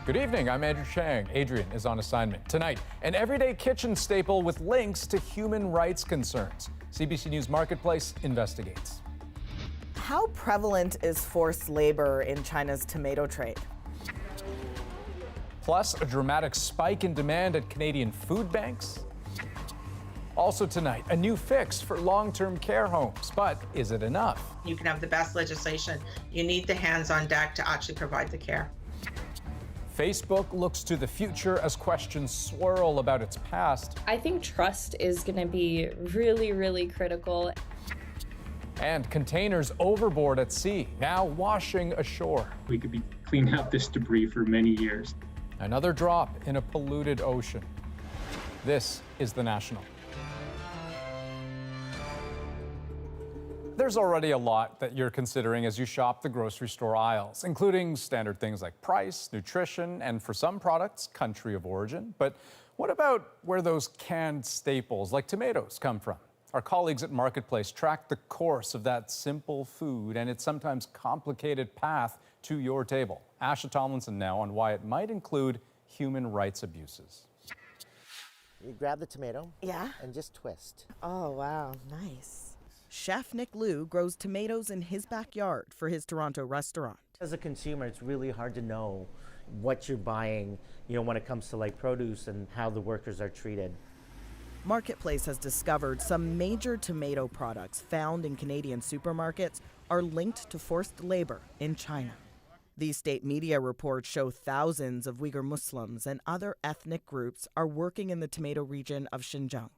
Good evening, I'm Andrew Chang. Adrienne is on assignment. Tonight, an everyday kitchen staple with links to human rights concerns. CBC News Marketplace investigates. How prevalent is forced labor in China's tomato trade? Plus, a dramatic spike in demand at Canadian food banks. Also tonight, a new fix for long-term care homes. But is it enough? You can have the best legislation. You need the hands on deck to actually provide the care. Facebook looks to the future as questions swirl about its past. I think trust is going to be really, really critical. And containers overboard at sea, now washing ashore. We could be cleaning up this debris for many years. Another drop in a polluted ocean. This is The National. There's already a lot that you're considering as you shop the grocery store aisles, including standard things like price, nutrition, and for some products, country of origin. But what about where those canned staples like tomatoes come from? Our colleagues at Marketplace track the course of that simple food and its sometimes complicated path to your table. Asha Tomlinson now on why it might include human rights abuses. You grab the tomato, Yeah. and just twist. Oh, wow, nice. Chef Nick Liu grows tomatoes in his backyard for his Toronto restaurant. As a consumer, it's really hard to know what you're buying, when it comes to like produce and how the workers are treated. Marketplace has discovered some major tomato products found in Canadian supermarkets are linked to forced labor in China. These state media reports show thousands of Uyghur Muslims and other ethnic groups are working in the tomato region of Xinjiang.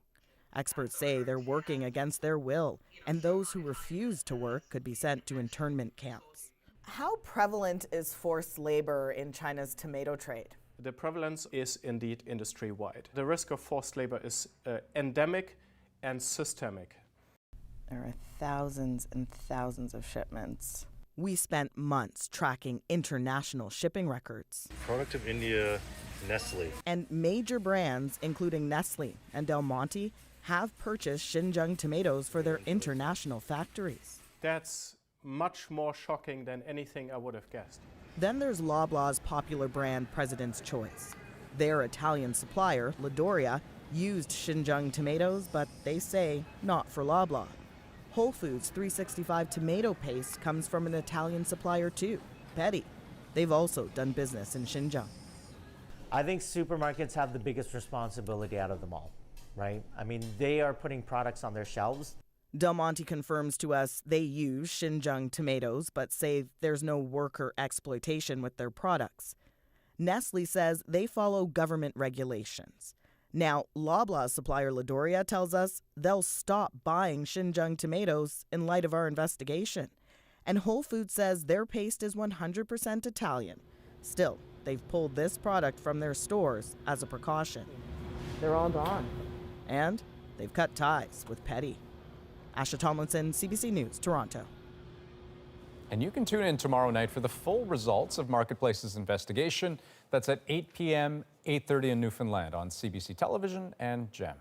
Experts say they're working against their will, and those who refuse to work could be sent to internment camps. How prevalent is forced labor in China's tomato trade? The prevalence is indeed industry-wide. The risk of forced labor is endemic and systemic. There are thousands and thousands of shipments. We spent months tracking international shipping records. Product of India, Nestle. And major brands, including Nestle and Del Monte, have purchased Xinjiang tomatoes for their international factories. That's much more shocking than anything I would have guessed. Then there's Loblaw's popular brand President's Choice. Their Italian supplier, Ladoria, used Xinjiang tomatoes, but they say not for Loblaw. Whole Foods 365 tomato paste comes from an Italian supplier too, Petty. They've also done business in Xinjiang. I think supermarkets have the biggest responsibility out of them all, right? I mean, they are putting products on their shelves. Del Monte confirms to us they use Xinjiang tomatoes, but say there's no worker exploitation with their products. Nestle says they follow government regulations. Now, Loblaw's supplier Ladoria tells us they'll stop buying Xinjiang tomatoes in light of our investigation. And Whole Foods says their paste is 100% Italian. Still, they've pulled this product from their stores as a precaution. They're all gone. And they've cut ties with Petty. Asha Tomlinson, CBC News, Toronto. And you can tune in tomorrow night for the full results of Marketplace's investigation. That's at 8 p.m., 8:30 in Newfoundland on CBC Television and GEM.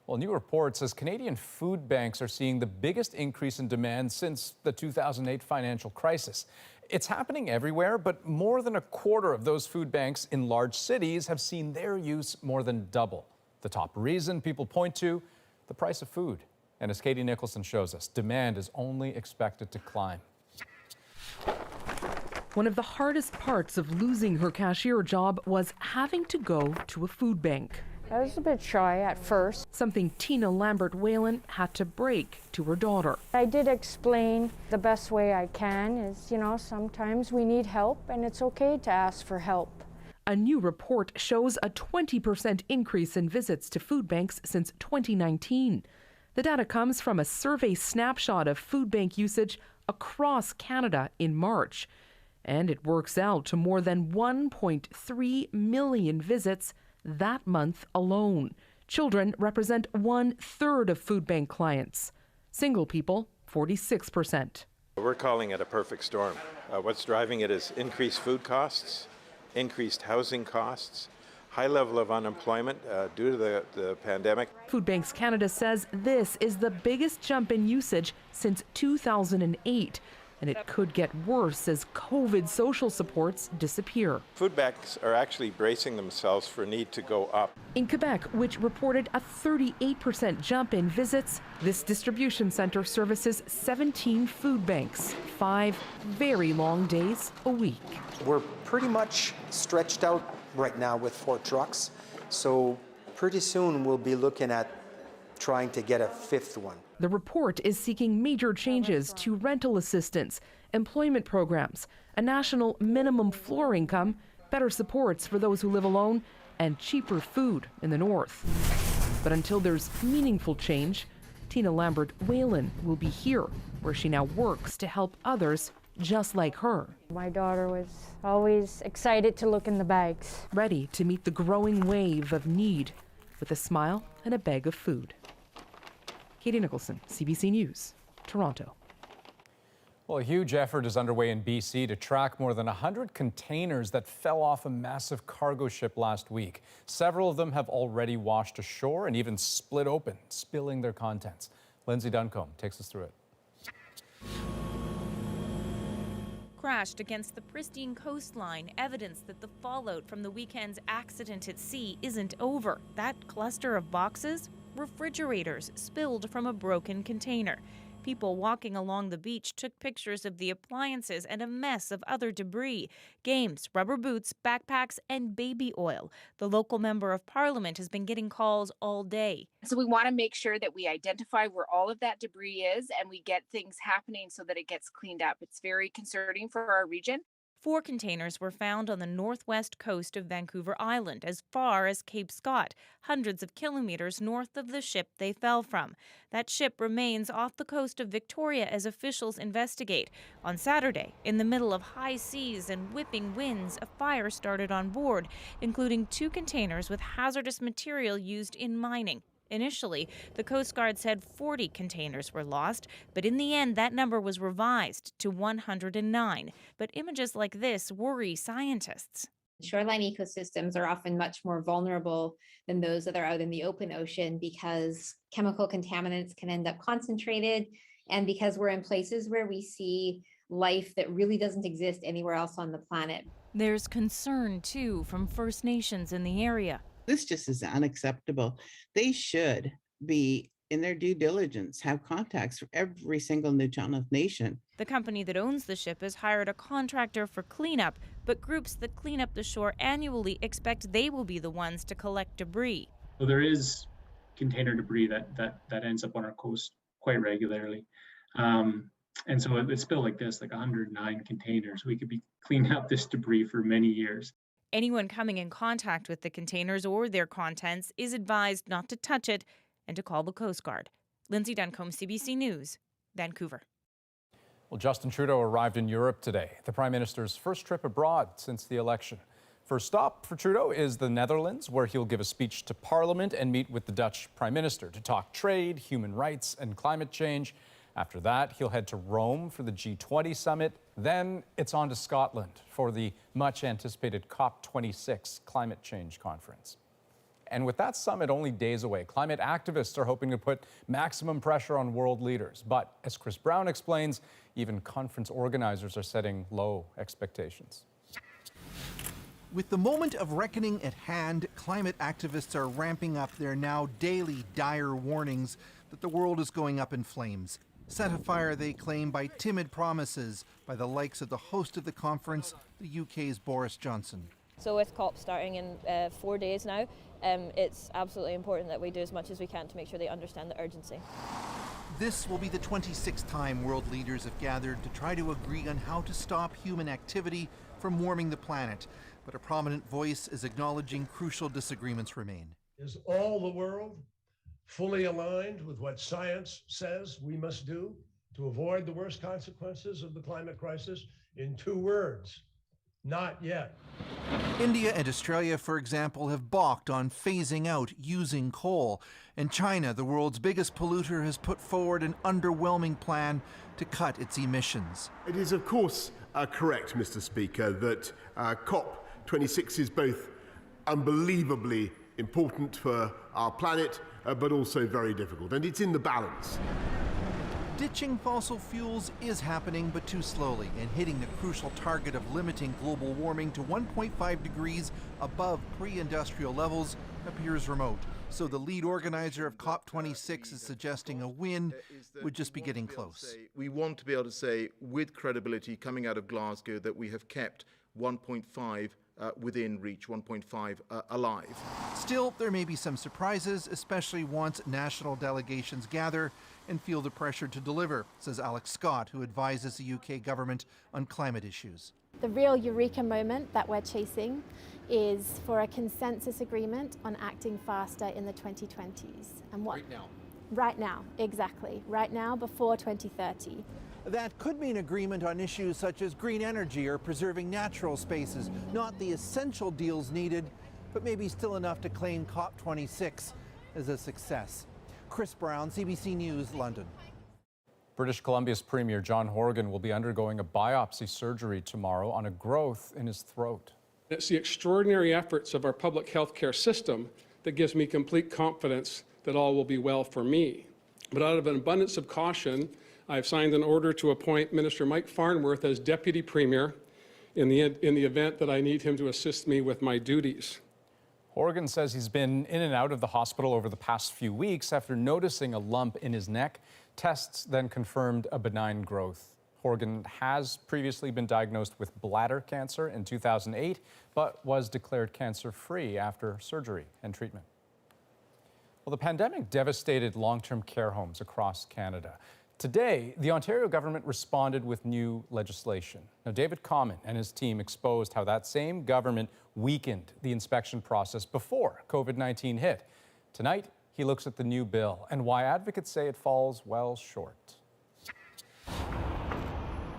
Well, a new report says Canadian food banks are seeing the biggest increase in demand since the 2008 financial crisis. It's happening everywhere, but more than a quarter of those food banks in large cities have seen their use more than double. The top reason people point to, the price of food. And as Katie Nicholson shows us, demand is only expected to climb. One of the hardest parts of losing her cashier job was having to go to a food bank. I was a bit shy at first. Something Tina Lambert-Whalen had to break to her daughter. I did explain the best way I can is, sometimes we need help and it's okay to ask for help. A new report shows a 20% increase in visits to food banks since 2019. The data comes from a survey snapshot of food bank usage across Canada in March. And it works out to more than 1.3 million visits that month alone. Children represent 1/3 of food bank clients. Single people, 46%. We're calling it a perfect storm. What's driving it is increased food costs, increased housing costs, high level of unemployment due to the pandemic. Food Banks Canada says this is the biggest jump in usage since 2008. And it could get worse as COVID social supports disappear. Food banks are actually bracing themselves for a need to go up. In Quebec, which reported a 38% jump in visits, this distribution center services 17 food banks, 5 very long days a week. We're pretty much stretched out right now with 4 trucks, so pretty soon we'll be looking at trying to get a 5th one. The report is seeking major changes to rental assistance, employment programs, a national minimum floor income, better supports for those who live alone, and cheaper food in the north. But until there's meaningful change, Tina Lambert-Whalen will be here, where she now works to help others just like her. My daughter was always excited to look in the bags. Ready to meet the growing wave of need with a smile and a bag of food. Katie Nicholson, CBC News, Toronto. Well, a huge effort is underway in BC to track more than 100 containers that fell off a massive cargo ship last week. Several of them have already washed ashore and even split open, spilling their contents. Lindsay Duncombe takes us through it. Crashed against the pristine coastline, evidence that the fallout from the weekend's accident at sea isn't over. That cluster of boxes? Refrigerators spilled from a broken container. People walking along the beach took pictures of the appliances and a mess of other debris. Games, rubber boots, backpacks, and baby oil. The local member of parliament has been getting calls all day. So we want to make sure that we identify where all of that debris is and we get things happening so that it gets cleaned up. It's very concerning for our region. 4 containers were found on the northwest coast of Vancouver Island, as far as Cape Scott, hundreds of kilometers north of the ship they fell from. That ship remains off the coast of Victoria as officials investigate. On Saturday, in the middle of high seas and whipping winds, a fire started on board, including 2 containers with hazardous material used in mining. Initially, the Coast Guard said 40 containers were lost, but in the end, that number was revised to 109. But images like this worry scientists. Shoreline ecosystems are often much more vulnerable than those that are out in the open ocean because chemical contaminants can end up concentrated, and because we're in places where we see life that really doesn't exist anywhere else on the planet. There's concern, too, from First Nations in the area. This just is unacceptable. They should be, in their due diligence, have contacts for every single Nuu-chah-nulth nation. The company that owns the ship has hired a contractor for cleanup, but groups that clean up the shore annually expect they will be the ones to collect debris. So there is container debris that ends up on our coast quite regularly. And so it's spilled like this, like 109 containers. We could be cleaning up this debris for many years. Anyone coming in contact with the containers or their contents is advised not to touch it and to call the Coast Guard. Lindsay Duncombe, CBC News, Vancouver. Well, Justin Trudeau arrived in Europe today, the Prime Minister's first trip abroad since the election. First stop for Trudeau is the Netherlands, where he'll give a speech to Parliament and meet with the Dutch Prime Minister to talk trade, human rights, and climate change. After that, he'll head to Rome for the G20 summit. Then it's on to Scotland for the much-anticipated COP26 climate change conference. And with that summit only days away, climate activists are hoping to put maximum pressure on world leaders. But as Chris Brown explains, even conference organizers are setting low expectations. With the moment of reckoning at hand, climate activists are ramping up their now daily dire warnings that the world is going up in flames. Set afire, they claim, by timid promises by the likes of the host of the conference, the UK's Boris Johnson. So with COP starting in 4 days now, it's absolutely important that we do as much as we can to make sure they understand the urgency. This will be the 26th time world leaders have gathered to try to agree on how to stop human activity from warming the planet. But a prominent voice is acknowledging crucial disagreements remain. Is all the world fully aligned with what science says we must do to avoid the worst consequences of the climate crisis? In 2 words, not yet. India and Australia, for example, have balked on phasing out using coal. And China, the world's biggest polluter, has put forward an underwhelming plan to cut its emissions. It is, of course, correct, Mr. Speaker, that COP26 is both unbelievably important for our planet, but also very difficult, and it's in the balance. Ditching fossil fuels is happening, but too slowly, and hitting the crucial target of limiting global warming to 1.5 degrees above pre-industrial levels appears remote. So the lead organizer of COP26 is suggesting a win would just be getting close. We want to be able to say with credibility coming out of Glasgow that we have kept 1.5 within reach, 1.5 alive. Still, there may be some surprises, especially once national delegations gather and feel the pressure to deliver, says Alex Scott, who advises the UK government on climate issues. The real eureka moment that we're chasing is for a consensus agreement on acting faster in the 2020s. And what? Right now. Right now, exactly. Right now, before 2030. That could mean agreement on issues such as green energy or preserving natural spaces. Not the essential deals needed, but maybe still enough to claim COP26 as a success. Chris Brown, CBC News, London. British Columbia's Premier John Horgan will be undergoing a biopsy surgery tomorrow on a growth in his throat. It's the extraordinary efforts of our public health care system that gives me complete confidence that all will be well for me. But out of an abundance of caution, I've signed an order to appoint Minister Mike Farnworth as Deputy Premier in the event that I need him to assist me with my duties. Horgan says he's been in and out of the hospital over the past few weeks after noticing a lump in his neck. Tests then confirmed a benign growth. Horgan has previously been diagnosed with bladder cancer in 2008, but was declared cancer-free after surgery and treatment. Well, the pandemic devastated long-term care homes across Canada. Today, the Ontario government responded with new legislation. Now, David Common and his team exposed how that same government weakened the inspection process before COVID-19 hit. Tonight, he looks at the new bill and why advocates say it falls well short.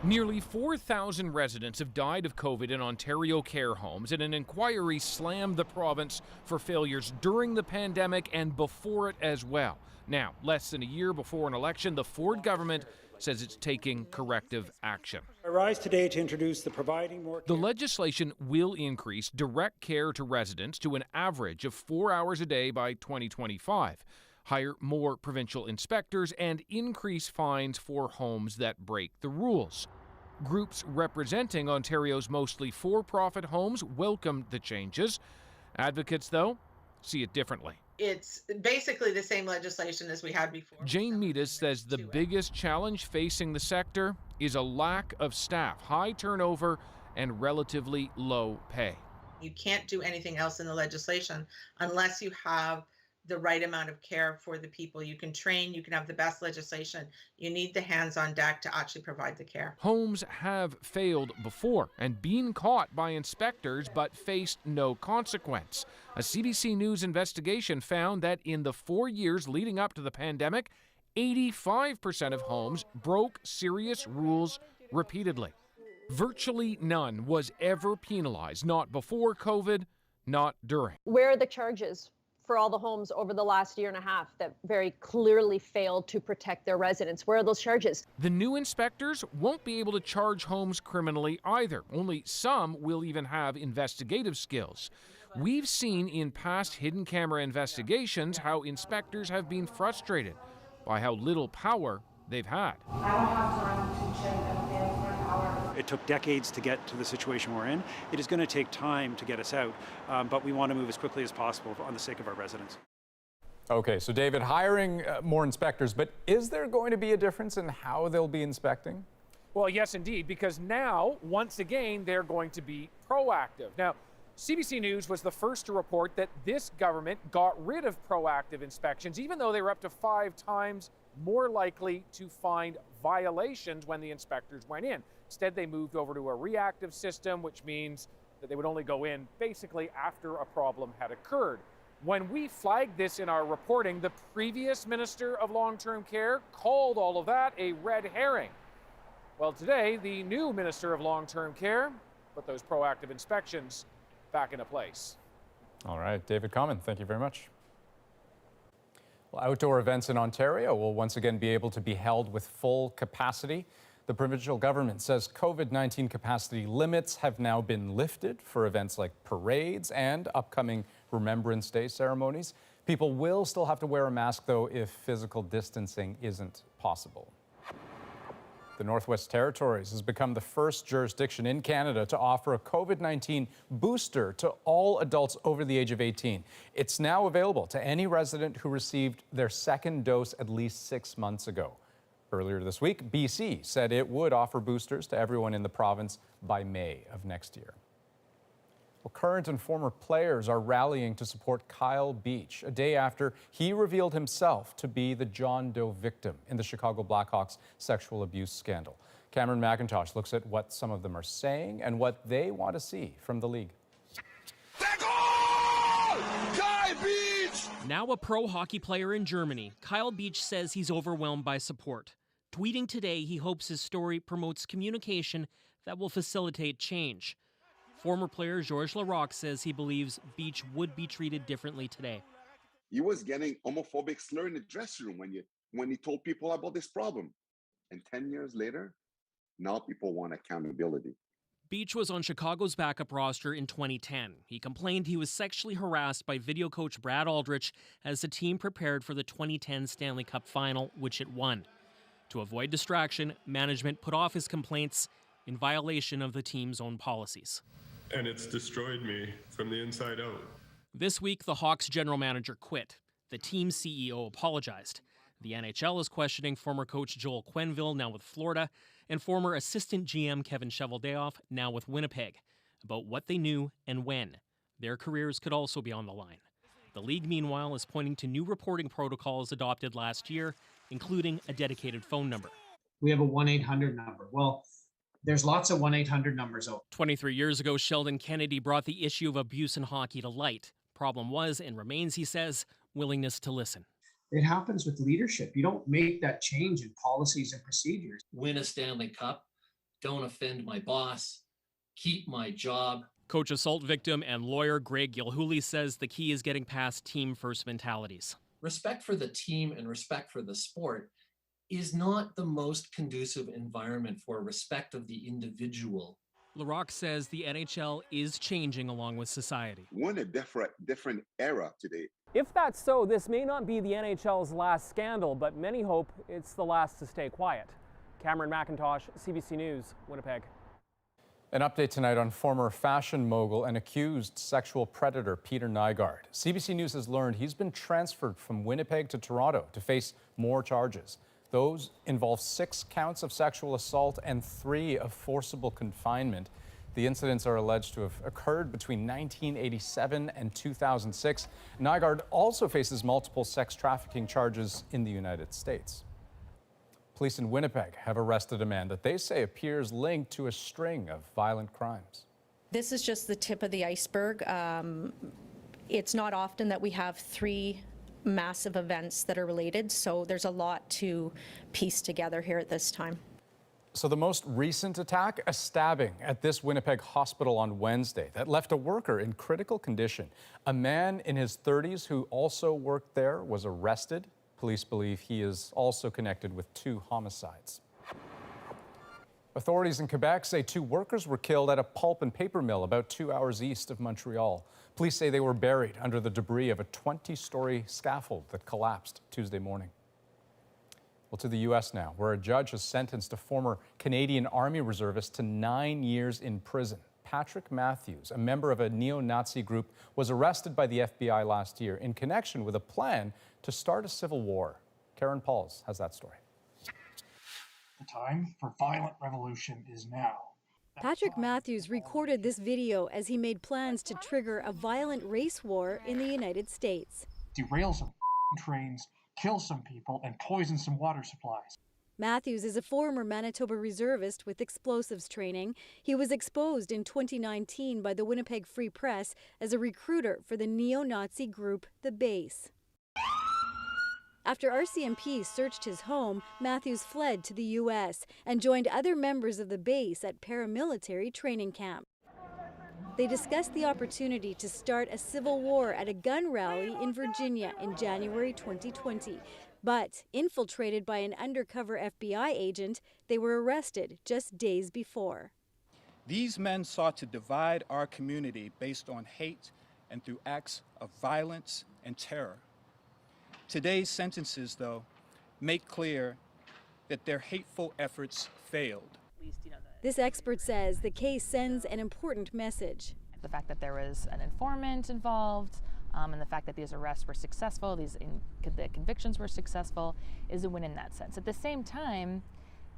Nearly 4,000 residents have died of COVID in Ontario care homes, and an inquiry slammed the province for failures during the pandemic and before it as well. Now, less than a year before an election, the Ford government says it's taking corrective action. I rise today to introduce the Providing More Care. The legislation will increase direct care to residents to an average of 4 hours a day by 2025, hire more provincial inspectors, and increase fines for homes that break the rules. Groups representing Ontario's mostly for-profit homes welcomed the changes. Advocates, though, see it differently. It's basically the same legislation as we had before. Jane Meadis says the biggest challenge facing the sector is a lack of staff, high turnover, and relatively low pay. You can't do anything else in the legislation unless you have the right amount of care for the people. You can train, you can have the best legislation. You need the hands on deck to actually provide the care. Homes have failed before and been caught by inspectors but faced no consequence. A CBC News investigation found that in the 4 years leading up to the pandemic, 85% of homes broke serious rules repeatedly. Virtually none was ever penalized, not before COVID, not during. Where are the charges for all the homes over the last year and a half that very clearly failed to protect their residents? Where are those charges? The new inspectors won't be able to charge homes criminally either. Only some will even have investigative skills. We've seen in past hidden camera investigations how inspectors have been frustrated by how little power they've had. I don't have time to check them in for an hour. It took decades to get to the situation we're in. It is going to take time to get us out, but we want to move as quickly as possible on the sake of our residents. Okay, so David, hiring more inspectors, but is there going to be a difference in how they'll be inspecting? Well, yes, indeed, because now, once again, they're going to be proactive. Now, CBC News was the first to report that this government got rid of proactive inspections, even though they were up to 5 times more likely to find violations when the inspectors went in. Instead, they moved over to a reactive system, which means that they would only go in basically after a problem had occurred. When we flagged this in our reporting, the previous Minister of Long-Term Care called all of that a red herring. Well, today, the new Minister of Long-Term Care put those proactive inspections back into place. All right, David Common, thank you very much. Well, outdoor events in Ontario will once again be able to be held with full capacity. The provincial government says COVID-19 capacity limits have now been lifted for events like parades and upcoming Remembrance Day ceremonies. People will still have to wear a mask, though, if physical distancing isn't possible. The Northwest Territories has become the first jurisdiction in Canada to offer a COVID-19 booster to all adults over the age of 18. It's now available to any resident who received their second dose at least 6 months ago. Earlier this week, BC said it would offer boosters to everyone in the province by May of next year. Well, current and former players are rallying to support Kyle Beach a day after he revealed himself to be the John Doe victim in the Chicago Blackhawks sexual abuse scandal. Cameron McIntosh looks at what some of them are saying and what they want to see from the league. Now a pro hockey player in Germany, Kyle Beach says he's overwhelmed by support. Tweeting today, he hopes his story promotes communication that will facilitate change. Former player Georges Laraque says he believes Beach would be treated differently today. He was getting homophobic slur in the dressing room when he told people about this problem. And 10 years later, now people want accountability. Beach was on Chicago's backup roster in 2010. He complained he was sexually harassed by video coach Brad Aldrich as the team prepared for the 2010 Stanley Cup final, which it won. To avoid distraction, management put off his complaints in violation of the team's own policies. And it's destroyed me from the inside out. This week, the Hawks general manager quit. The team's CEO apologized. The NHL is questioning former coach Joel Quenneville, now with Florida, and former assistant GM Kevin Cheveldayoff, now with Winnipeg, about what they knew and when. Their careers could also be on the line. The league, meanwhile, is pointing to new reporting protocols adopted last year, including a dedicated phone number. We have a 1-800 number. Well, there's lots of 1-800 numbers out. 23 years ago, Sheldon Kennedy brought the issue of abuse in hockey to light. Problem was, and remains, he says, willingness to listen. It happens with leadership. You don't make that change in policies and procedures. Win a Stanley Cup, don't offend my boss, keep my job. Coach assault victim and lawyer Greg Gilhooly says the key is getting past team-first mentalities. Respect for the team and respect for the sport is not the most conducive environment for respect of the individual. Laraque says the NHL is changing along with society. We're in a different era today. If that's so, this may not be the NHL's last scandal, but many hope it's the last to stay quiet. Cameron McIntosh, CBC News, Winnipeg. An update tonight on former fashion mogul and accused sexual predator Peter Nygard. CBC News has learned he's been transferred from Winnipeg to Toronto to face more charges. Those involve 6 counts of sexual assault and 3 of forcible confinement. The incidents are alleged to have occurred between 1987 and 2006. Nygard also faces multiple sex trafficking charges in the United States. Police in Winnipeg have arrested a man that they say appears linked to a string of violent crimes. This is just the tip of the iceberg. It's not often that we have 3 massive events that are related, so there's a lot to piece together here at this time. So the most recent attack, a stabbing at this Winnipeg hospital on Wednesday that left a worker in critical condition. A man in his 30s who also worked there was arrested. Police believe he is also connected with 2 homicides. Authorities in Quebec say 2 workers were killed at a pulp and paper mill about 2 hours east of Montreal. Police say they were buried under the debris of a 20-story scaffold that collapsed Tuesday morning. Well, to the U.S. now, where a judge has sentenced a former Canadian Army reservist to 9 years in prison. Patrick Matthews, a member of a neo-Nazi group, was arrested by the FBI last year in connection with a plan to start a civil war. Karen Pauls has that story. The time for violent revolution is now. Patrick Matthews recorded this video as he made plans to trigger a violent race war in the United States. Derail some trains, kill some people, and poison some water supplies. Matthews is a former Manitoba reservist with explosives training. He was exposed in 2019 by the Winnipeg Free Press as a recruiter for the neo-Nazi group The Base. After RCMP searched his home, Matthews fled to the U.S. and joined other members of the base at paramilitary training camp. They discussed the opportunity to start a civil war at a gun rally in Virginia in January 2020. But infiltrated by an undercover FBI agent, they were arrested just days before. These men sought to divide our community based on hate and through acts of violence and terror. Today's sentences, though, make clear that their hateful efforts failed. This expert says the case sends an important message. The fact that there was an informant involved and the fact that these arrests were successful, the convictions were successful, is a win in that sense. At the same time,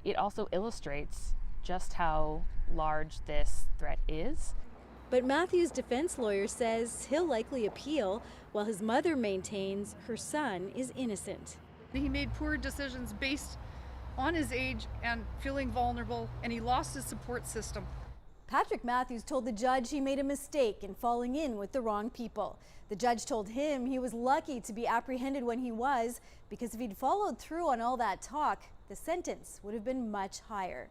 it also illustrates just how large this threat is. But Matthew's defense lawyer says he'll likely appeal, while his mother maintains her son is innocent. He made poor decisions based on his age and feeling vulnerable, and he lost his support system. Patrick Matthews told the judge he made a mistake in falling in with the wrong people. The judge told him he was lucky to be apprehended when he was, because if he'd followed through on all that talk, the sentence would have been much higher.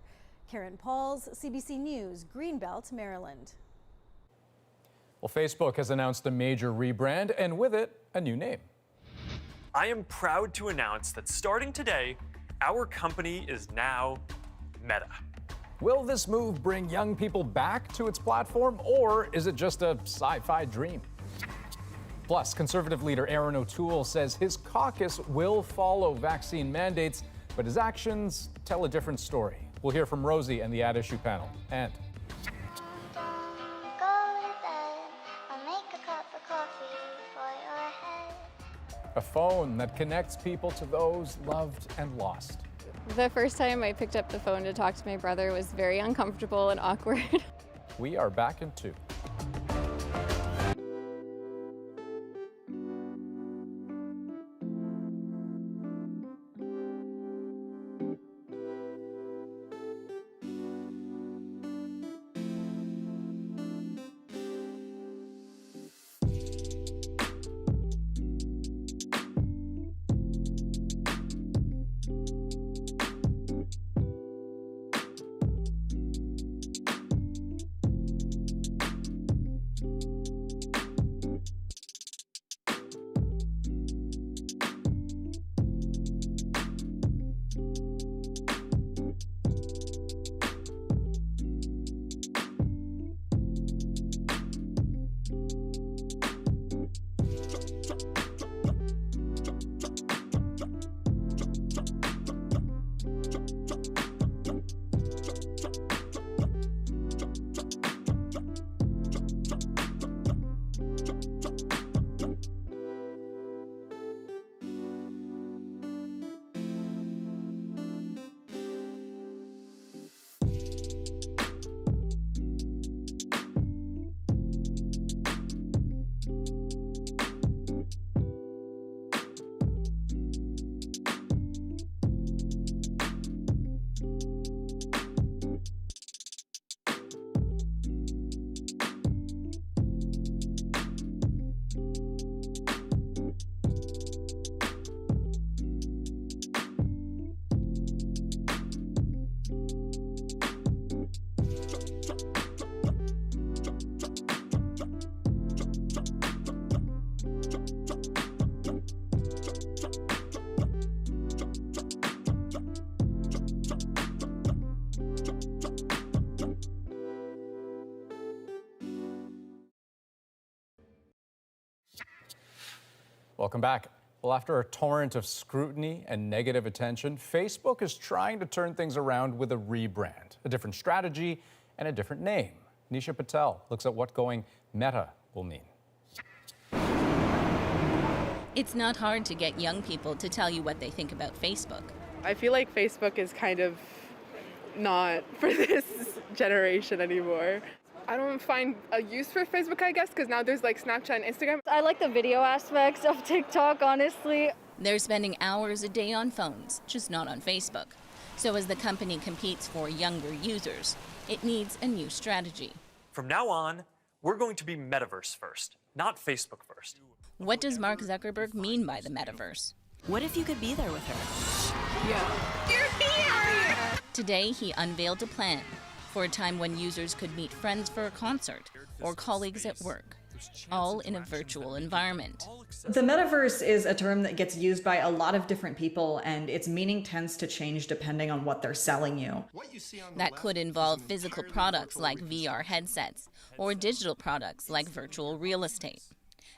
Karen Pauls, CBC News, Greenbelt, Maryland. Well, Facebook has announced a major rebrand, and with it, a new name. I am proud to announce that starting today, our company is now Meta. Will this move bring young people back to its platform, or is it just a sci-fi dream? Plus, Conservative leader Aaron O'Toole says his caucus will follow vaccine mandates, but his actions tell a different story. We'll hear from Rosie and the Ad Issue panel. And a phone that connects people to those loved and lost. The first time I picked up the phone to talk to my brother was very uncomfortable and awkward. We are back in 2. Welcome back. Well, after a torrent of scrutiny and negative attention, Facebook is trying to turn things around with a rebrand, a different strategy, and a different name. Nisha Patel looks at what going Meta will mean. It's not hard to get young people to tell you what they think about Facebook. I feel like Facebook is kind of not for this generation anymore. I don't find a use for Facebook, I guess, because now there's like Snapchat and Instagram. I like the video aspects of TikTok, honestly. They're spending hours a day on phones, just not on Facebook. So as the company competes for younger users, it needs a new strategy. From now on, we're going to be metaverse first, not Facebook first. What does Mark Zuckerberg mean by the metaverse? What if you could be there with her? Yeah. You're here! Today, he unveiled a plan for a time when users could meet friends for a concert or colleagues at work, all in a virtual environment. The metaverse is a term that gets used by a lot of different people, and its meaning tends to change depending on what they're selling you. That could involve physical products like VR headsets or digital products like virtual real estate.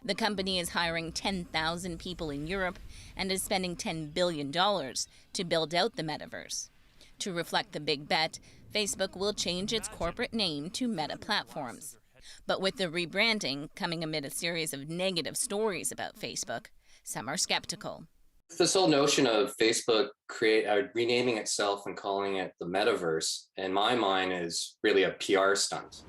The company is hiring 10,000 people in Europe and is spending $10 billion to build out the metaverse. To reflect the big bet, Facebook will change its corporate name to Meta Platforms. But with the rebranding coming amid a series of negative stories about Facebook, some are skeptical. This whole notion of Facebook renaming itself and calling it the metaverse, in my mind, is really a PR stunt.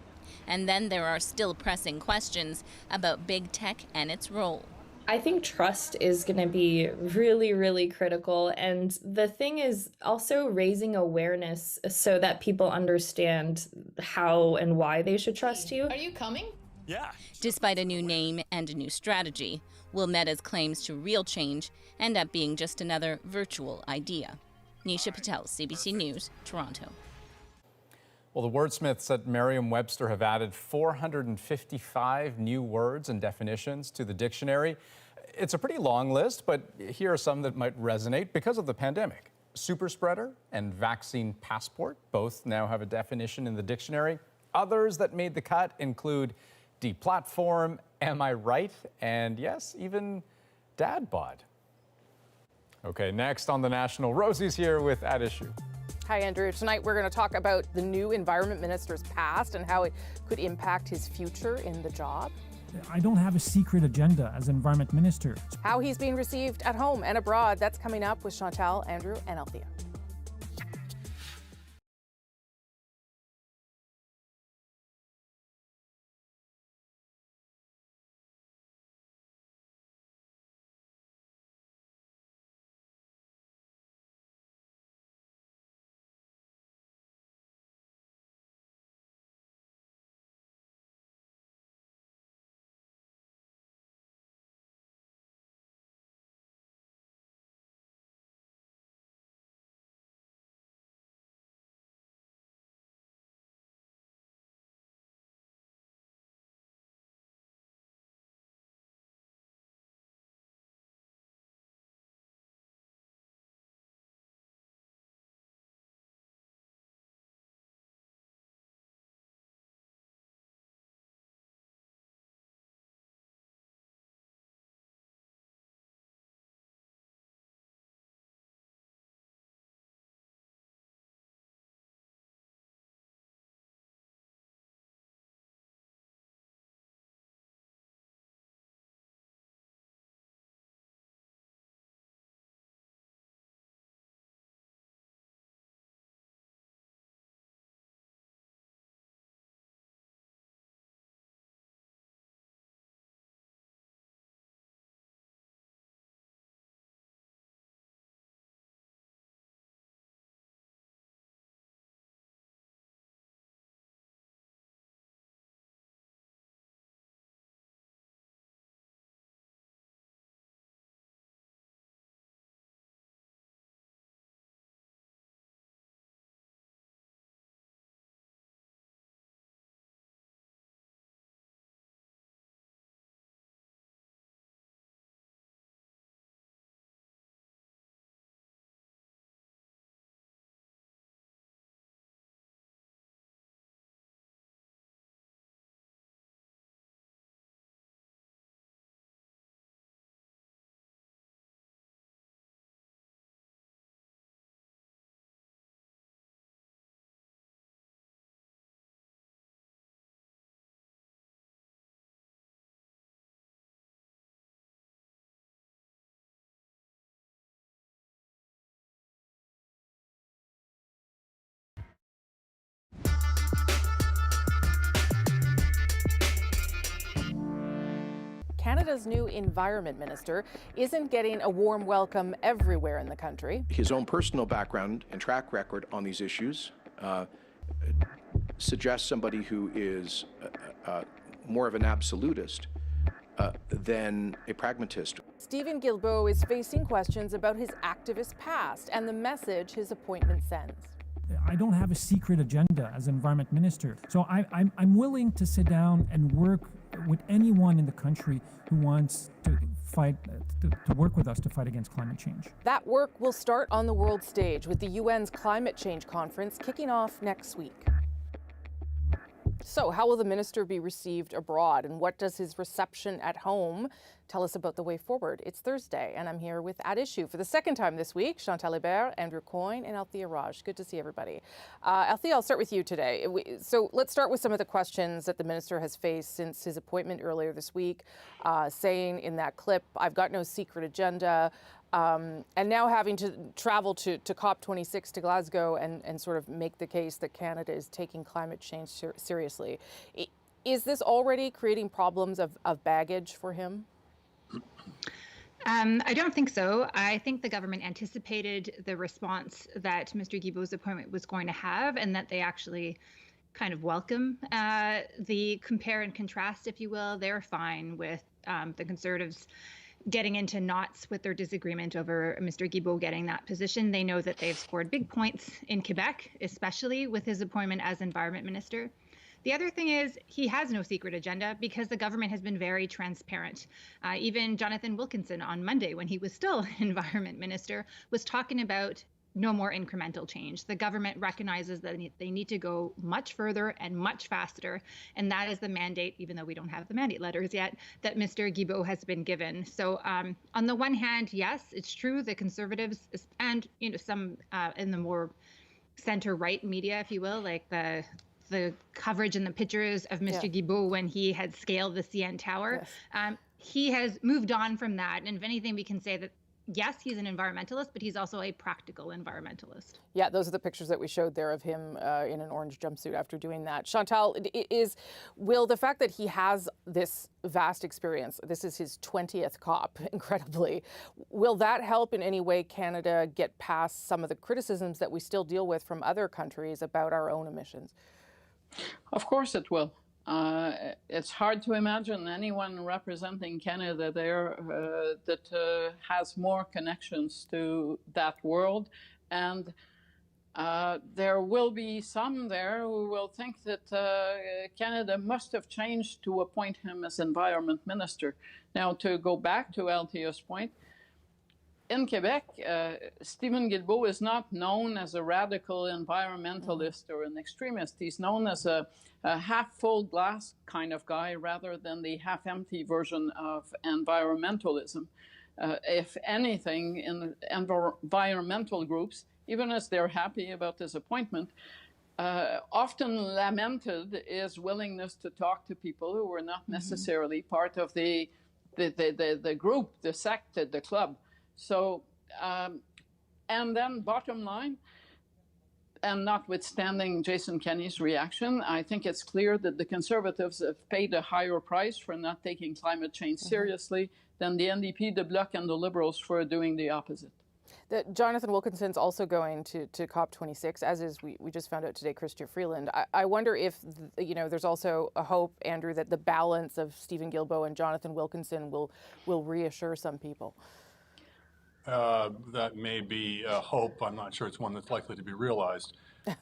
And then there are still pressing questions about big tech and its role. I think trust is going to be really, really critical. And the thing is also raising awareness so that people understand how and why they should trust you. Are you coming? Yeah. Despite a new name and a new strategy, will Meta's claims to real change end up being just another virtual idea? Nisha Patel, CBC News, Toronto. Well, the wordsmiths at Merriam-Webster have added 455 new words and definitions to the dictionary. It's a pretty long list, but here are some that might resonate because of the pandemic. Super spreader and vaccine passport both now have a definition in the dictionary. Others that made the cut include deplatform, am I right, and yes, even dad bod. Okay, next on The National, Rosie's here with At Issue. Hi, Andrew. Tonight we're going to talk about the new environment minister's past and how it could impact his future in the job. I don't have a secret agenda as environment minister. How he's being received at home and abroad. That's coming up with Chantal, Andrew, and Althea. Canada's new environment minister isn't getting a warm welcome everywhere in the country. His own personal background and track record on these issues suggests somebody who is more of an absolutist than a pragmatist. Stephen Guilbeault is facing questions about his activist past and the message his appointment sends. I don't have a secret agenda as environment minister. So I'm willing to sit down and work with anyone in the country who wants to fight, to work with us to fight against climate change. That work will start on the world stage with the UN's Climate Change Conference kicking off next week. So how will the minister be received abroad, and what does his reception at home tell us about the way forward? It's Thursday, and I'm here with At Issue for the second time this week. Chantal Hébert, Andrew Coyne, and Althea Raj. Good to see everybody. Althea, I'll start with you today. So let's start with some of the questions that the minister has faced since his appointment earlier this week, saying in that clip, "I've got no secret agenda." And now having to travel to COP26 to Glasgow and sort of make the case that Canada is taking climate change seriously. Is this already creating problems of baggage for him? I don't think so. I think the government anticipated the response that Mr. Guilbeault's appointment was going to have, and that they actually kind of welcome the compare and contrast, if you will. They're fine with the Conservatives getting into knots with their disagreement over Mr. Guilbeault getting that position. They know that they've scored big points in Quebec, especially with his appointment as Environment Minister. The other thing is he has no secret agenda because the government has been very transparent. Even Jonathan Wilkinson on Monday, when he was still Environment Minister, was talking about no more incremental change. The government recognizes that they need to go much further and much faster, and that is the mandate, even though we don't have the mandate letters yet, that Mr. Guilbeault has been given. So on the one hand, yes, it's true, the Conservatives and some in the more center-right media, if you will, like the coverage and the pictures of Mr. Guilbeault when he had scaled the CN Tower, he has moved on from that. And if anything, we can say that yes, he's an environmentalist, but he's also a practical environmentalist. Yeah, those are the pictures that we showed there of him in an orange jumpsuit after doing that. Chantal, will the fact that he has this vast experience, this is his 20th COP, incredibly, will that help in any way Canada get past some of the criticisms that we still deal with from other countries about our own emissions? Of course it will. It's hard to imagine anyone representing Canada there that has more connections to that world. And there will be some there who will think that Canada must have changed to appoint him as Environment Minister. Now, to go back to Althea's point, in Quebec, Stephen Guilbeault is not known as a radical environmentalist or an extremist. He's known as a half-full glass kind of guy rather than the half-empty version of environmentalism. If anything, in environmental groups, even as they're happy about this appointment, often lamented his willingness to talk to people who were not necessarily part of the group, the sect, the club. So, and then bottom line, and notwithstanding Jason Kenney's reaction, I think it's clear that the Conservatives have paid a higher price for not taking climate change seriously than the NDP, the Bloc, and the Liberals for doing the opposite. Jonathan Wilkinson's also going to COP26, as is, we just found out today, Chrystia Freeland. I wonder if, there's also a hope, Andrew, that the balance of Stephen Guilbeault and Jonathan Wilkinson will reassure some people. That may be a hope. I'm not sure it's one that's likely to be realized.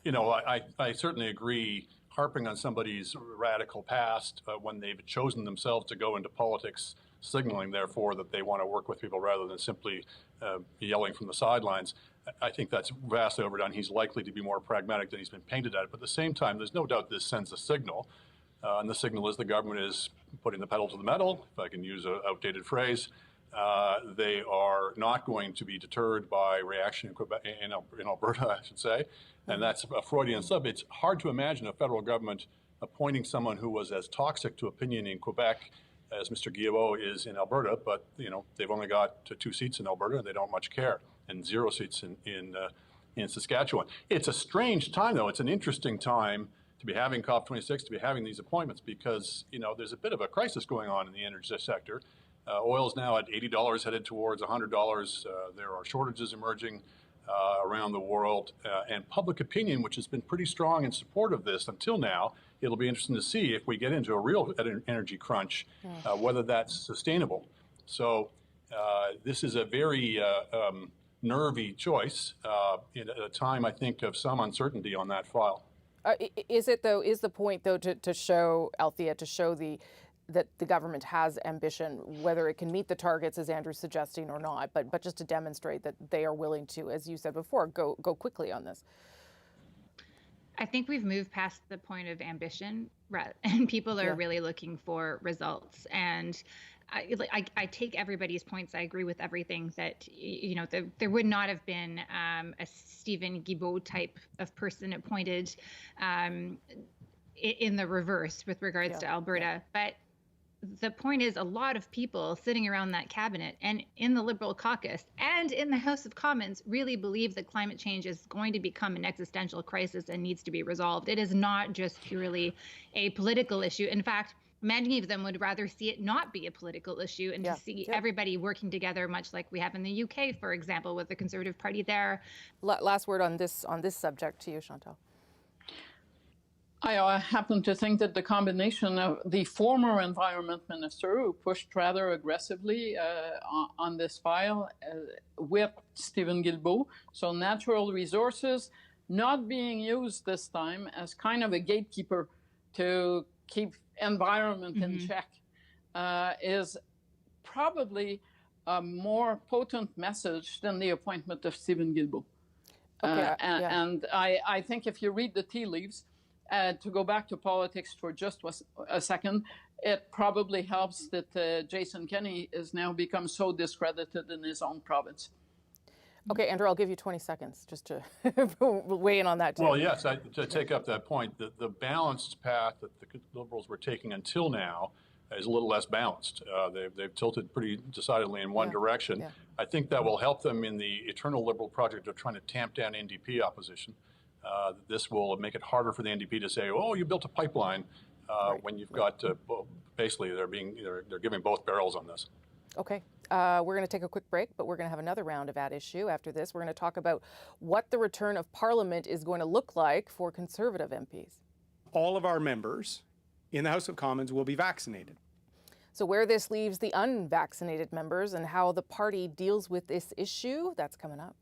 I certainly agree, harping on somebody's radical past when they've chosen themselves to go into politics, signaling, therefore, that they want to work with people rather than simply yelling from the sidelines. I think that's vastly overdone. He's likely to be more pragmatic than he's been painted at. But at the same time, there's no doubt this sends a signal. And the signal is the government is putting the pedal to the metal, if I can use an outdated phrase. They are not going to be deterred by reaction in Quebec, in Alberta, I should say, and that's a Freudian slip. It's hard to imagine a federal government appointing someone who was as toxic to opinion in Quebec as Mr. Guilbeault is in Alberta, but they've only got 2 seats in Alberta and they don't much care, and 0 seats in Saskatchewan. It's a strange time, though. It's an interesting time to be having COP26, to be having these appointments, because there's a bit of a crisis going on in the energy sector. Oil's now at $80, headed towards $100. There are shortages emerging around the world, and public opinion, which has been pretty strong in support of this until now. It'll be interesting to see if we get into a real energy crunch, whether that's sustainable. So this is a very nervy choice in a time, I think, of some uncertainty on that file. Is the point, though, to show, Althea, that the government has ambition, whether it can meet the targets, as Andrew's suggesting, or not, but just to demonstrate that they are willing to, as you said before, go quickly on this? I think we've moved past the point of ambition, and people are really looking for results. And I take everybody's points. I agree with everything that, there would not have been a Stephen Guilbeault type of person appointed in the reverse with regards to Alberta. But the point is, a lot of people sitting around that cabinet and in the Liberal caucus and in the House of Commons really believe that climate change is going to become an existential crisis and needs to be resolved. It is not just purely a political issue. In fact, many of them would rather see it not be a political issue and to see everybody working together, much like we have in the UK, for example, with the Conservative Party there. Last word on this subject to you, Chantal. I happen to think that the combination of the former environment minister, who pushed rather aggressively on this file, with Stephen Guilbeault, so natural resources not being used this time as kind of a gatekeeper to keep environment in check, is probably a more potent message than the appointment of Stephen Guilbeault. And I think if you read the tea leaves, to go back to politics for just a second, it probably helps that Jason Kenney has now become so discredited in his own province. Okay, Andrew, I'll give you 20 seconds just to weigh in on that too. Well, yes, to take up that point, the balanced path that the Liberals were taking until now is a little less balanced. They've tilted pretty decidedly in one direction. I think that will help them in the eternal Liberal project of trying to tamp down NDP opposition. This will make it harder for the NDP to say, "Oh, you built a pipeline," when you've got basically they're giving both barrels on this. Okay, we're going to take a quick break, but we're going to have another round of At Issue after this. We're going to talk about what the return of Parliament is going to look like for Conservative MPs. All of our members in the House of Commons will be vaccinated. So where this leaves the unvaccinated members and how the party deals with this issue, that's coming up.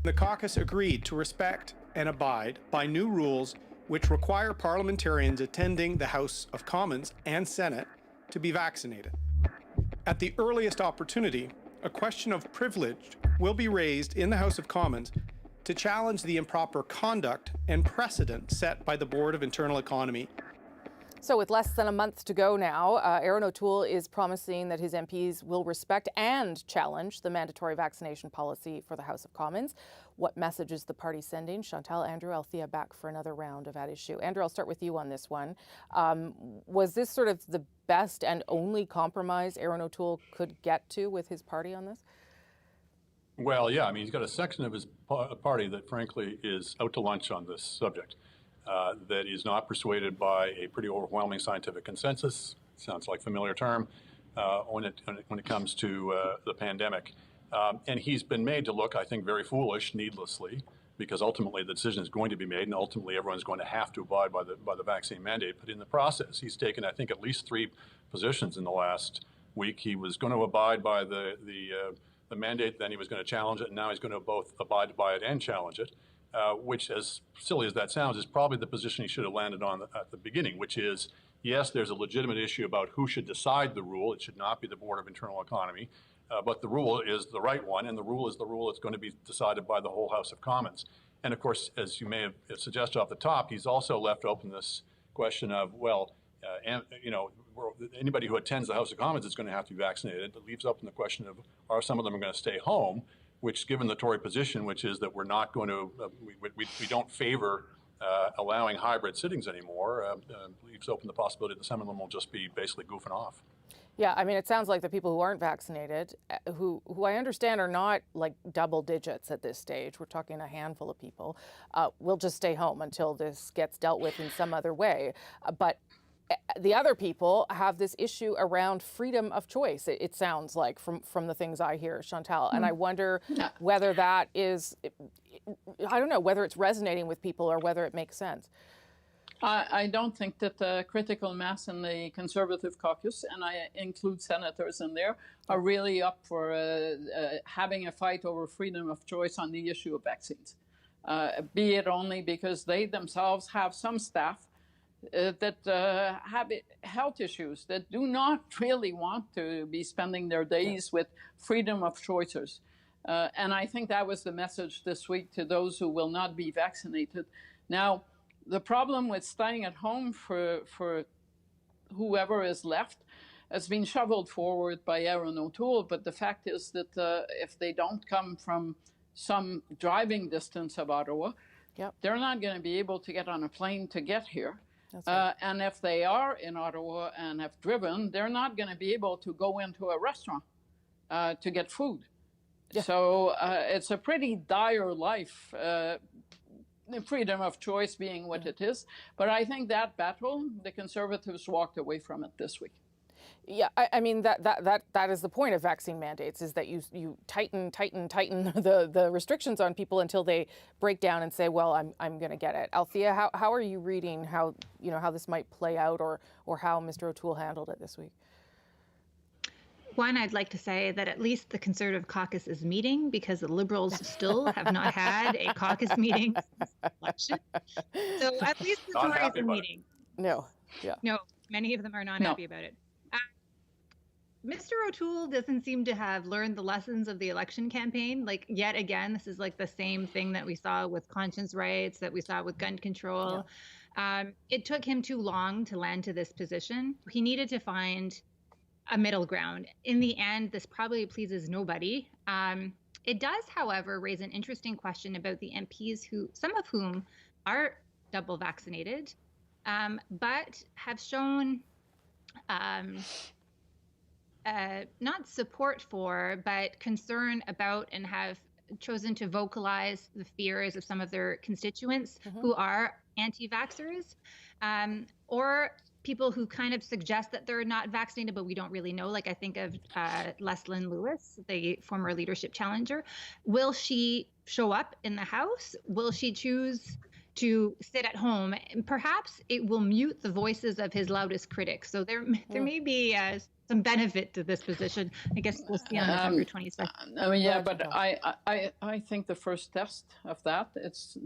The caucus agreed to respect and abide by new rules which require parliamentarians attending the House of Commons and Senate to be vaccinated. At the earliest opportunity, a question of privilege will be raised in the House of Commons to challenge the improper conduct and precedent set by the Board of Internal Economy. So with less than a month to go now, Erin O'Toole is promising that his MPs will respect and challenge the mandatory vaccination policy for the House of Commons. What message is the party sending? Chantal, Andrew, Althea back for another round of At Issue. Andrew, I'll start with you on this one. Was this sort of the best and only compromise Erin O'Toole could get to with his party on this? Well, yeah, I mean, he's got a section of his party that frankly is out to lunch on this subject. That is not persuaded by a pretty overwhelming scientific consensus. Sounds like a familiar term when it comes to the pandemic. And he's been made to look, I think, very foolish needlessly, because ultimately the decision is going to be made, and ultimately everyone's going to have to abide by the vaccine mandate. But in the process, he's taken, I think, at least 3 positions in the last week. He was going to abide by the mandate, then he was going to challenge it, and now he's going to both abide by it and challenge it. Which, as silly as that sounds, is probably the position he should have landed on at the beginning, which is, yes, there's a legitimate issue about who should decide the rule. It should not be the Board of Internal Economy, but the rule is the right one, and the rule is the rule that's going to be decided by the whole House of Commons. And of course, as you may have suggested off the top, he's also left open this question of, well, anybody who attends the House of Commons is going to have to be vaccinated. It leaves open the question of, are some of them going to stay home? Which, given the Tory position, which is that we're not going to, we don't favor allowing hybrid sittings anymore, leaves open the possibility that some of them will just be basically goofing off. Yeah, I mean, it sounds like the people who aren't vaccinated, who I understand are not like double digits at this stage, we're talking a handful of people, will just stay home until this gets dealt with in some other way. But the other people have this issue around freedom of choice, it sounds like, from the things I hear, Chantal. And I wonder whether that is, I don't know, whether it's resonating with people or whether it makes sense. I don't think that the critical mass in the Conservative caucus, and I include senators in there, are really up for having a fight over freedom of choice on the issue of vaccines. Be it only because they themselves have some staff that have health issues, that do not really want to be spending their days with freedom of choices. And I think that was the message this week to those who will not be vaccinated. Now, the problem with staying at home for whoever is left has been shoveled forward by Erin O'Toole, but the fact is that if they don't come from some driving distance of Ottawa, they're not going to be able to get on a plane to get here. Right. And if they are in Ottawa and have driven, they're not going to be able to go into a restaurant to get food. Yeah. So it's a pretty dire life, the freedom of choice being what it is. But I think that battle, the Conservatives walked away from it this week. Yeah, I mean, that is the point of vaccine mandates, is that you tighten the restrictions on people until they break down and say, well, I'm going to get it. Althea, how are you reading how this might play out, or how Mr. O'Toole handled it this week? One, I'd like to say that at least the Conservative caucus is meeting, because the Liberals still have not had a caucus meeting since the election. So at least the Tories are meeting. No, many of them are not happy about it. Mr. O'Toole doesn't seem to have learned the lessons of the election campaign. Like, yet again, this is like the same thing that we saw with conscience rights, that we saw with gun control. Yeah. It took him too long to land to this position. He needed to find a middle ground. In the end, this probably pleases nobody. It does, however, raise an interesting question about the MPs, some of whom are double vaccinated, but have shown not support for, but concern about, and have chosen to vocalize the fears of some of their constituents who are anti-vaxxers, or people who kind of suggest that they're not vaccinated, but we don't really know. Like, I think of Leslyn Lewis, the former leadership challenger. Will she show up in the House? Will she choose to sit at home. And perhaps it will mute the voices of his loudest critics. So there may be some benefit to this position. I guess we'll see on November 22nd. I mean, yeah, but I think the first test of that,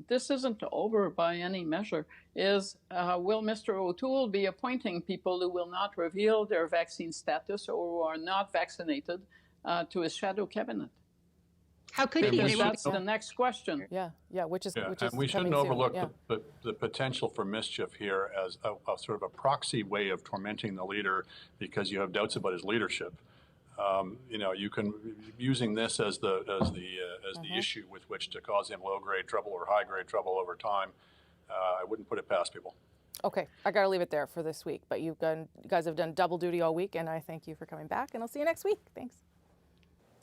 this isn't over by any measure, is will Mr. O'Toole be appointing people who will not reveal their vaccine status or who are not vaccinated to his shadow cabinet? How could he? Because that's the next question. Which is and we shouldn't overlook the potential for mischief here as a sort of a proxy way of tormenting the leader because you have doubts about his leadership. You can using this as the issue with which to cause him low-grade trouble or high-grade trouble over time. I wouldn't put it past people. Okay, I got to leave it there for this week. But you guys have done double duty all week, and I thank you for coming back. And I'll see you next week. Thanks.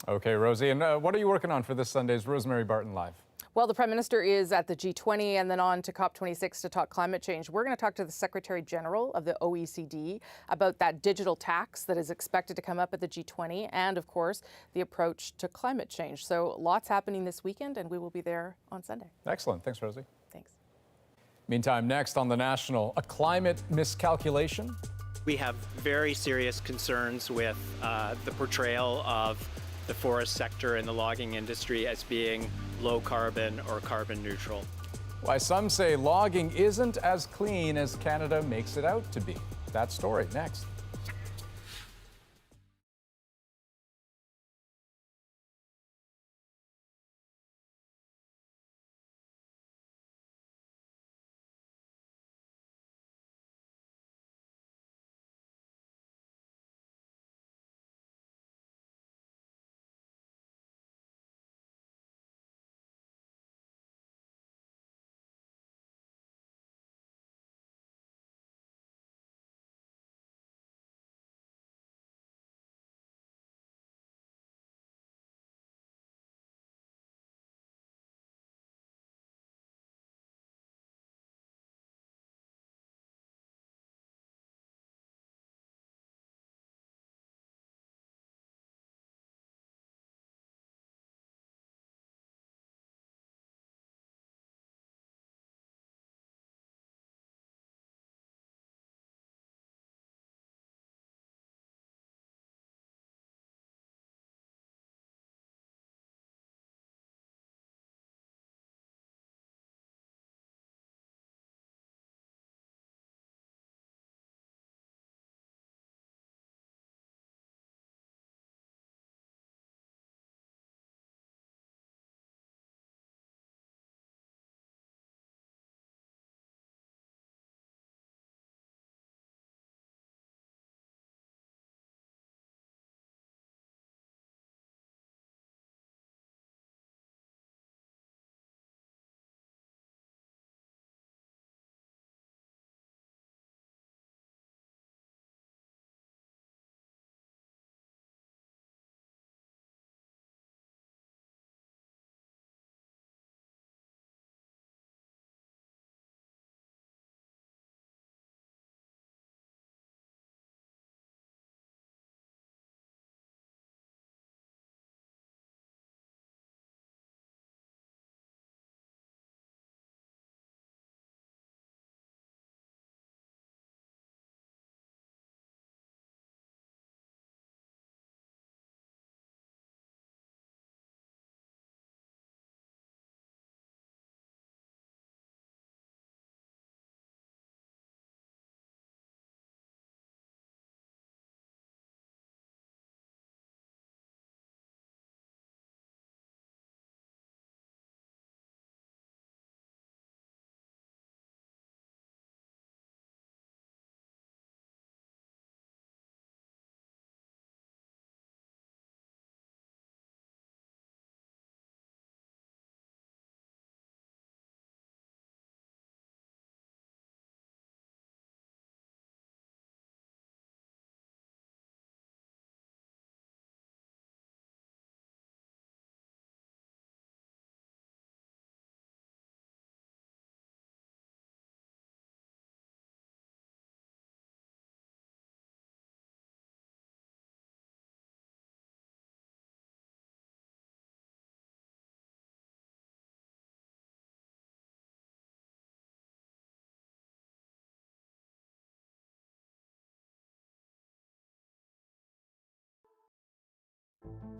Okay, Rosie, and what are you working on for this Sunday's Rosemary Barton Live? Well, the Prime Minister is at the G20 and then on to COP26 to talk climate change. We're going to talk to the Secretary General of the OECD about that digital tax that is expected to come up at the G20 and, of course, the approach to climate change. So lots happening this weekend, and we will be there on Sunday. Excellent. Thanks, Rosie. Thanks. Meantime, next on The National, a climate miscalculation. We have very serious concerns with the portrayal of the forest sector and the logging industry as being low carbon or carbon neutral. Why some say logging isn't as clean as Canada makes it out to be. That story next.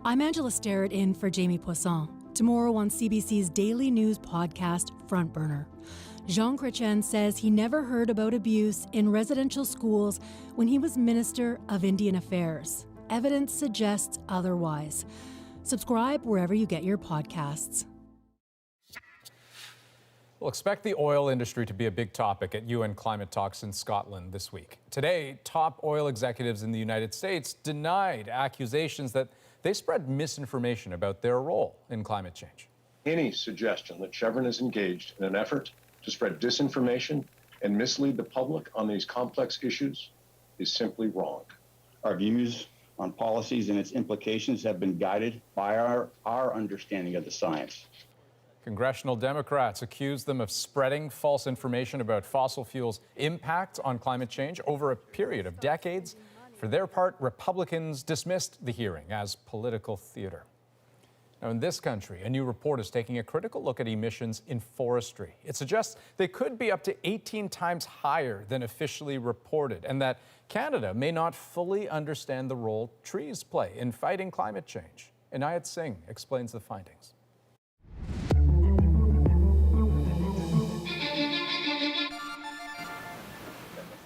I'm Angela Starrett in for Jamie Poisson. Tomorrow on CBC's daily news podcast, Front Burner. Jean Chrétien says he never heard about abuse in residential schools when he was Minister of Indian Affairs. Evidence suggests otherwise. Subscribe wherever you get your podcasts. We'll expect the oil industry to be a big topic at UN climate talks in Scotland this week. Today, top oil executives in the United States denied accusations that they spread misinformation about their role in climate change. Any suggestion that Chevron is engaged in an effort to spread disinformation and mislead the public on these complex issues is simply wrong. Our views on policies and its implications have been guided by our understanding of the science. Congressional Democrats accused them of spreading false information about fossil fuels' impact on climate change over a period of decades. For their part, Republicans dismissed the hearing as political theater. Now, in this country, a new report is taking a critical look at emissions in forestry. It suggests they could be up to 18 times higher than officially reported, and that Canada may not fully understand the role trees play in fighting climate change. Hanomansing explains the findings.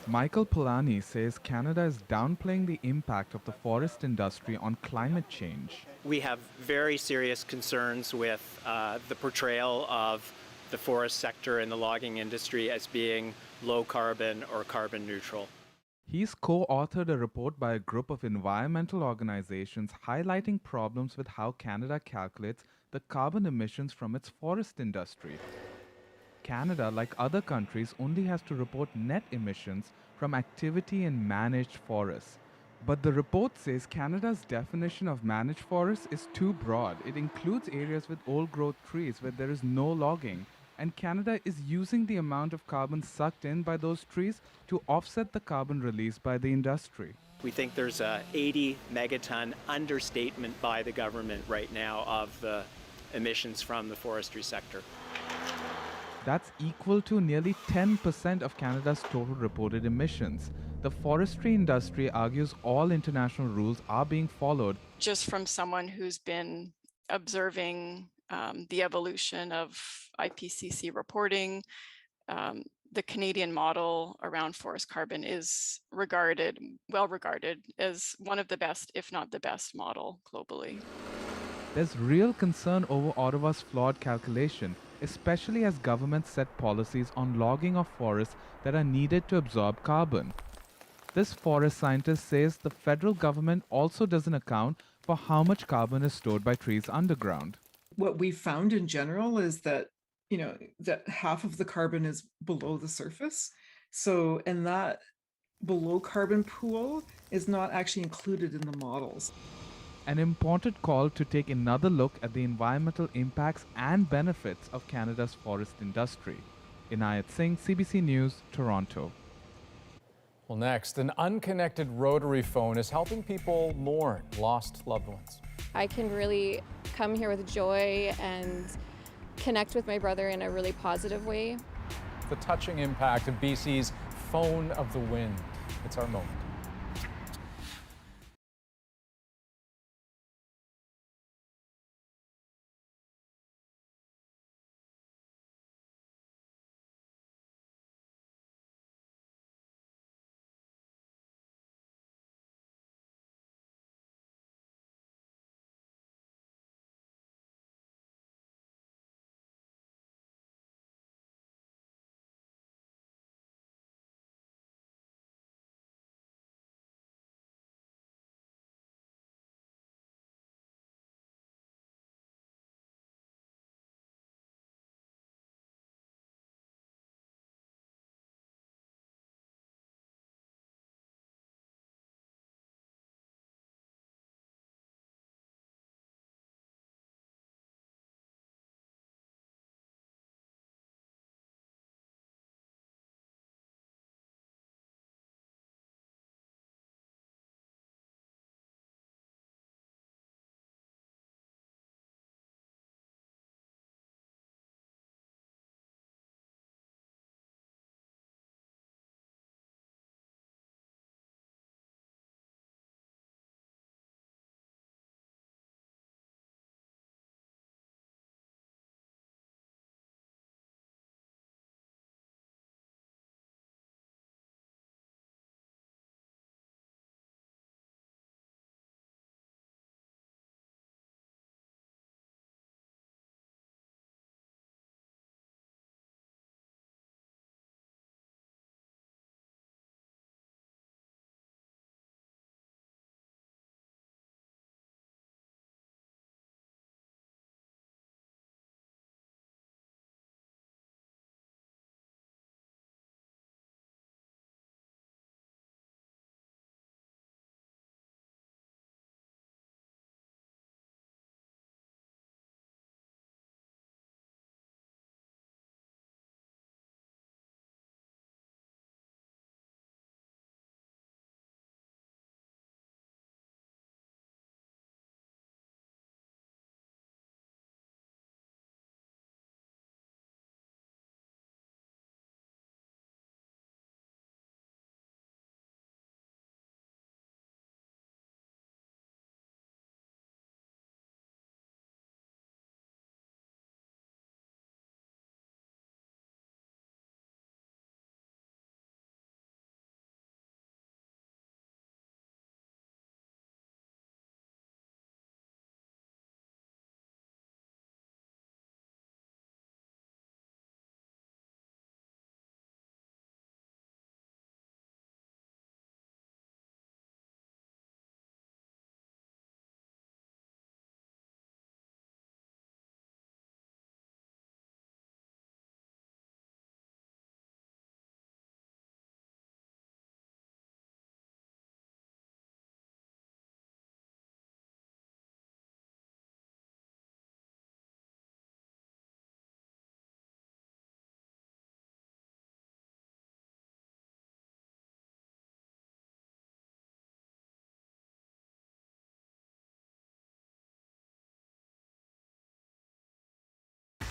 Michael Polanyi says Canada is downplaying the impact of the forest industry on climate change. We have very serious concerns with the portrayal of the forest sector and the logging industry as being low carbon or carbon neutral. He's co-authored a report by a group of environmental organizations highlighting problems with how Canada calculates the carbon emissions from its forest industry. Canada, like other countries, only has to report net emissions from activity in managed forests. But the report says Canada's definition of managed forests is too broad. It includes areas with old-growth trees where there is no logging, and Canada is using the amount of carbon sucked in by those trees to offset the carbon released by the industry. We think there's a 80 megaton understatement by the government right now of the emissions from the forestry sector. That's equal to nearly 10% of Canada's total reported emissions. The forestry industry argues all international rules are being followed. Just from someone who's been observing the evolution of IPCC reporting, the Canadian model around forest carbon is well regarded as one of the best, if not the best model globally. There's real concern over Ottawa's flawed calculation, especially as governments set policies on logging of forests that are needed to absorb carbon. This forest scientist says the federal government also doesn't account for how much carbon is stored by trees underground. What we've found in general is that, that half of the carbon is below the surface. And that below carbon pool is not actually included in the models. An important call to take another look at the environmental impacts and benefits of Canada's forest industry. Hanomansing, CBC News, Toronto. Well, next, an unconnected rotary phone is helping people mourn lost loved ones. I can really come here with joy and connect with my brother in a really positive way. The touching impact of BC's Phone of the Wind. It's our moment.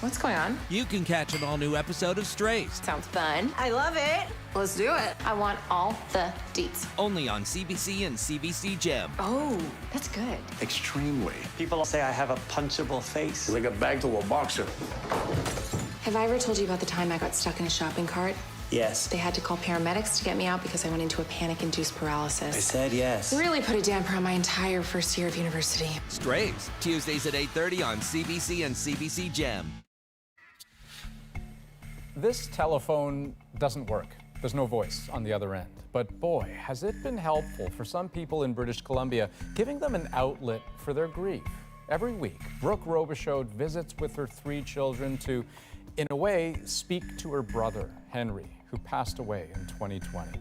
What's going on? You can catch an all-new episode of Strays. Sounds fun. I love it. Let's do it. I want all the deets. Only on CBC and CBC Gem. Oh, that's good. Extremely. People say I have a punchable face. Like a bag to a boxer. Have I ever told you about the time I got stuck in a shopping cart? Yes. They had to call paramedics to get me out because I went into a panic-induced paralysis. I said yes. Really put a damper on my entire first year of university. Strays, Tuesdays at 8:30 on CBC and CBC Gem. This telephone doesn't work. There's no voice on the other end. But boy, has it been helpful for some people in British Columbia, giving them an outlet for their grief. Every week, Brooke Robichaud visits with her 3 children to, in a way, speak to her brother, Henry, who passed away in 2020.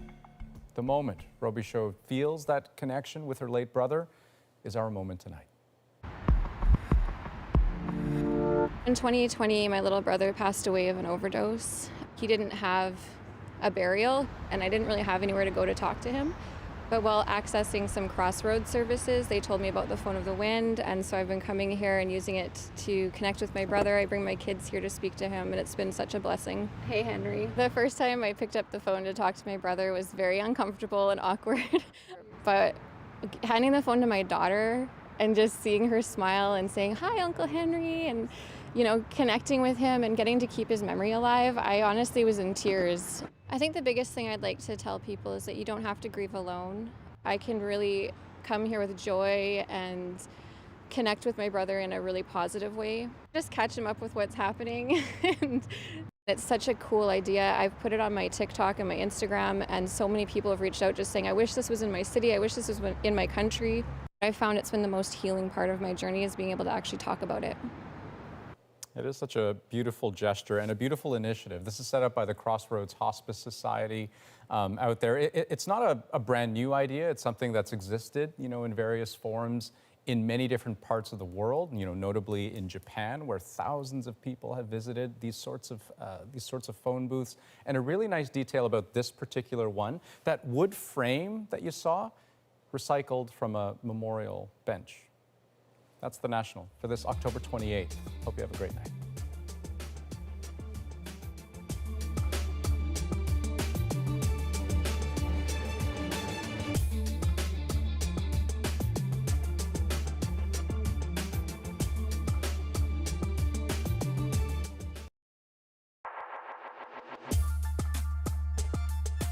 The moment Robichaud feels that connection with her late brother is our moment tonight. In 2020, my little brother passed away of an overdose. He didn't have a burial, and I didn't really have anywhere to go to talk to him. But while accessing some crossroads services, they told me about the Phone of the Wind, and so I've been coming here and using it to connect with my brother. I bring my kids here to speak to him, and it's been such a blessing. Hey, Henry. The first time I picked up the phone to talk to my brother was very uncomfortable and awkward, but handing the phone to my daughter and just seeing her smile and saying, "Hi, Uncle Henry," and connecting with him and getting to keep his memory alive, I honestly was in tears. I think the biggest thing I'd like to tell people is that you don't have to grieve alone. I can really come here with joy and connect with my brother in a really positive way. Just catch him up with what's happening. And it's such a cool idea. I've put it on my TikTok and my Instagram, and so many people have reached out just saying, "I wish this was in my city. I wish this was in my country." I found it's been the most healing part of my journey is being able to actually talk about it. It is such a beautiful gesture and a beautiful initiative. This is set up by the Crossroads Hospice Society out there. It's not a brand new idea. It's something that's existed, in various forms in many different parts of the world, notably in Japan, where thousands of people have visited these sorts of phone booths. And a really nice detail about this particular one, that wood frame that you saw, recycled from a memorial bench. That's The National for this October 28th. Hope you have a great night.